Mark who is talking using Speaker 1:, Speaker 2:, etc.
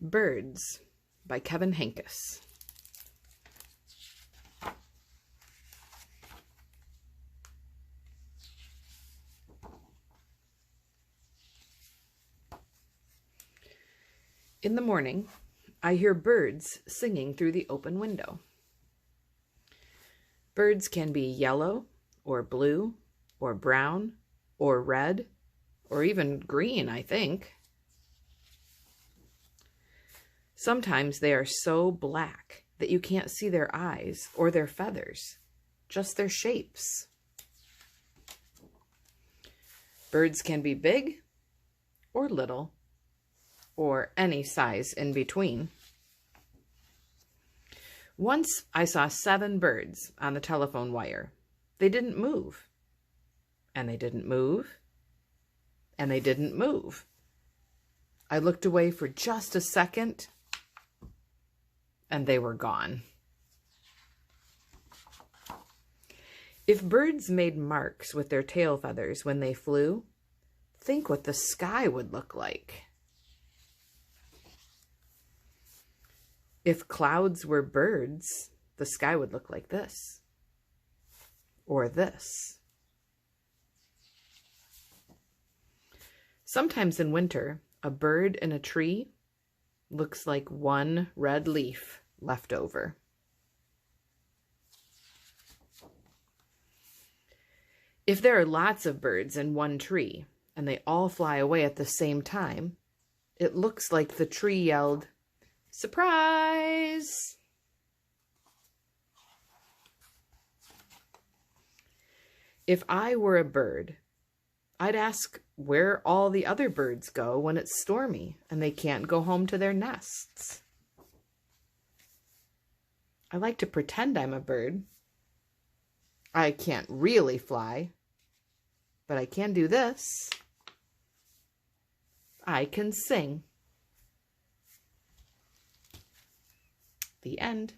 Speaker 1: Birds by Henkes. In the morning, I hear birds singing through the open window. Birds can be yellow or blue or brown or red or even green, I think. Sometimes they are so black that you can't see their eyes or their feathers, just their shapes. Birds can be big or little or any size in between. Once I saw 7 birds on the telephone wire. They didn't move, and they didn't move, and they didn't move. I looked away for just a second, and they were gone. If birds made marks with their tail feathers when they flew, think what the sky would look like. If clouds were birds, the sky would look like this, or this. Sometimes in winter, a bird in a tree looks like one red leaf left over. If there are lots of birds in one tree and they all fly away at the same time, it looks like the tree yelled, "Surprise!" If I were a bird, I'd ask where all the other birds go when it's stormy and they can't go home to their nests. I like to pretend I'm a bird. I can't really fly, but I can do this. I can sing. The end.